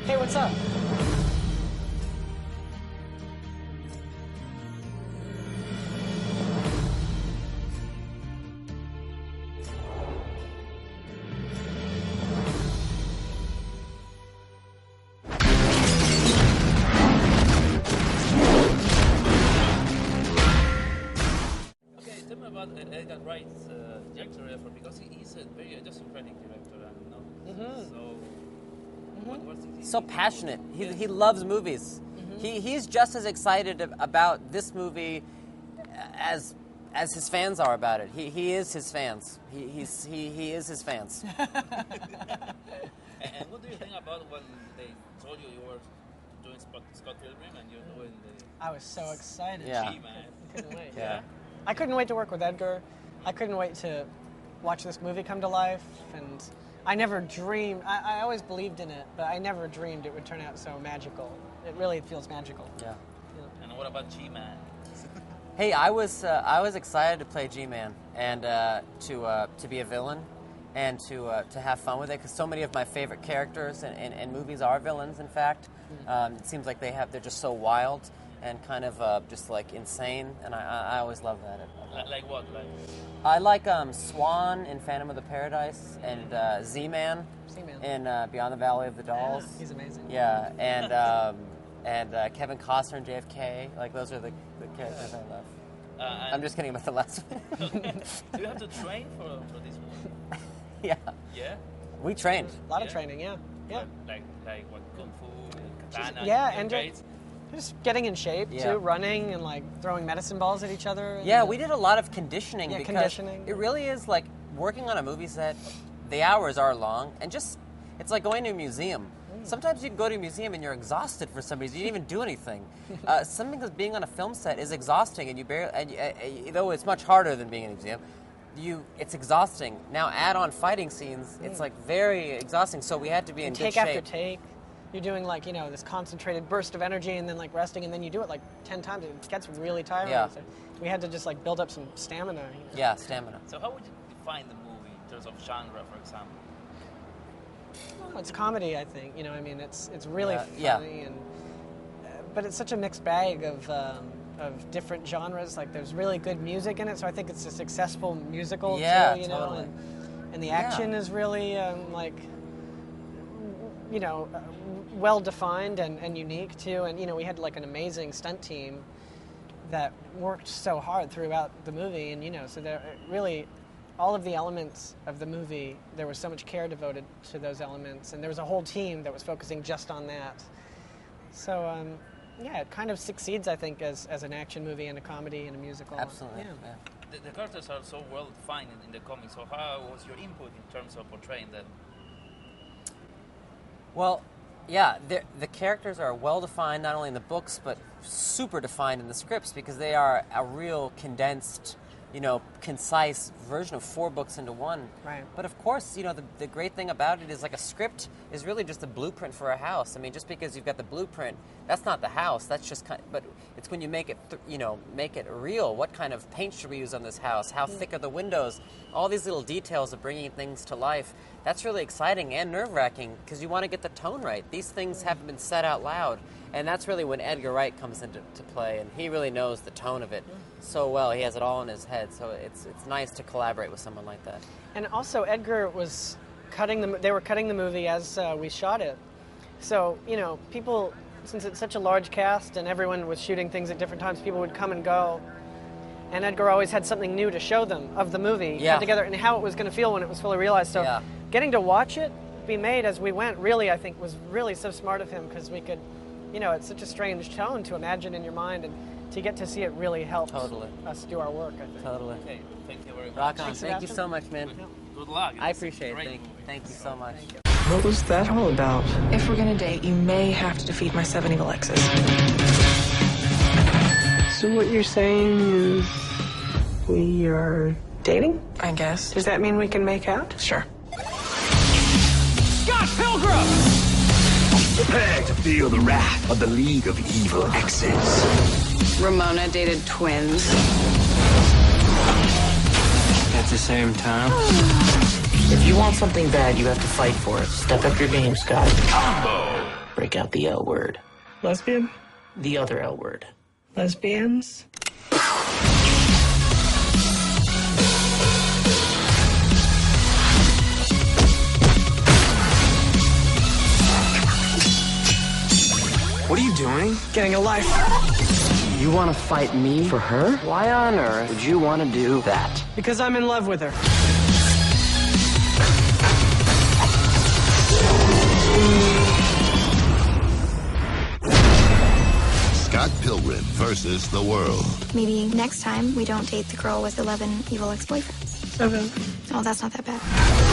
Hey, what's up? Tell me about Edgar Wright's director effort, because he is a very idiosyncratic director, and what's he? So passionate. He loves movies. He's just as excited about this movie as his fans are about it. He is his fans. He is his fans. And what do you think about when they told you were doing Scott Pilgrim and you're doing the? I was so excited. Yeah. Gee, man. I couldn't wait. Yeah. I couldn't wait to work with Edgar. I couldn't wait to watch this movie come to life, and I never dreamed, I always believed in it, but I never dreamed it would turn out so magical. It really feels magical. Yeah. And what about G-Man? Hey, I was excited to play G-Man and to be a villain and to have fun with it, because so many of my favorite characters in movies are villains. In fact, it seems like they're just so wild and kind of just like insane, and I always love that. Like what? I like Swan in Phantom of the Paradise and Z-Man in Beyond the Valley of the Dolls. Yeah, he's amazing. Yeah, and Kevin Costner in JFK. Like, those are the characters I love. I'm just kidding about the last one. Do you have to train for this movie? Yeah. Yeah? We trained. A lot of training, yeah. Like what, Kung Fu, Katana? Yeah, and just getting in shape, Yeah. too, running and, like, throwing medicine balls at each other. And, Yeah, we did a lot of conditioning, because conditioning. it really is like working on a movie set. The hours are long, and it's like going to a museum. Sometimes you can go to a museum and you're exhausted for some reason. You didn't even do anything. Something that's being on a film set is exhausting, and though it's much harder than being in a museum, it's exhausting. Now add on fighting scenes, it's like very exhausting. So we had to be in good shape. Take after take. You're doing, like, this concentrated burst of energy and then, like, resting, and then you do it, like, 10 times. It gets really tiring. Yeah. So we had to just, like, build up some stamina. Yeah, stamina. So how would you define the movie in terms of genre, for example? Well, it's comedy, I think. I mean, it's really funny, yeah. and but it's such a mixed bag of different genres. Like, there's really good music in it, so I think it's a successful musical, too, totally. and the action is really, well-defined and unique, too. And, we had, like, an amazing stunt team that worked so hard throughout the movie. And, so there really, all of the elements of the movie, there was so much care devoted to those elements. And there was a whole team that was focusing just on that. So, it kind of succeeds, I think, as an action movie and a comedy and a musical. Absolutely. Yeah. The characters are so well defined in the comics, so how was your input in terms of portraying them? Well, yeah, the characters are well defined, not only in the books, but super defined in the scripts, because they are a real condensed, concise version of 4 books into one. Right. But of course, the great thing about it is, like, a script is really just a blueprint for a house. I mean, just because you've got the blueprint, that's not the house. That's just but it's when you make it, make it real. What kind of paint should we use on this house? How thick are the windows? All these little details of bringing things to life. That's really exciting and nerve-wracking, because you want to get the tone right. These things haven't been said out loud. And that's really when Edgar Wright comes into play, and he really knows the tone of it so well. He has it all in his head, so it's nice to collaborate with someone like that. And also, Edgar was they were cutting the movie as we shot it. So, people, since it's such a large cast and everyone was shooting things at different times, people would come and go. And Edgar always had something new to show them of the movie put together and how it was going to feel when it was fully realized. So getting to watch it be made as we went, really, I think, was really so smart of him, because we could, it's such a strange tone to imagine in your mind, and to get to see it really helps us do our work, I think. Totally. Okay, thank you very much. Rock on. Thank you so much, man. Good luck. I appreciate it. Thank you so much. What was that all about? If we're gonna date, you may have to defeat my 7 evil exes. So what you're saying is we are dating? I guess. Does that mean we can make out? Sure. Scott Pilgrim! Prepare to feel the wrath of the League of Evil Exes. Ramona dated twins. At the same time? If you want something bad, you have to fight for it. Step up your game, Scott. Combo. Break out the L word. Lesbian? The other L word. Lesbians? What are you doing? Getting a life. You want to fight me for her? Why on earth would you want to do that? Because I'm in love with her. Scott Pilgrim versus the world. Maybe next time we don't date the girl with 11 evil ex-boyfriends. 7. Oh, that's not that bad.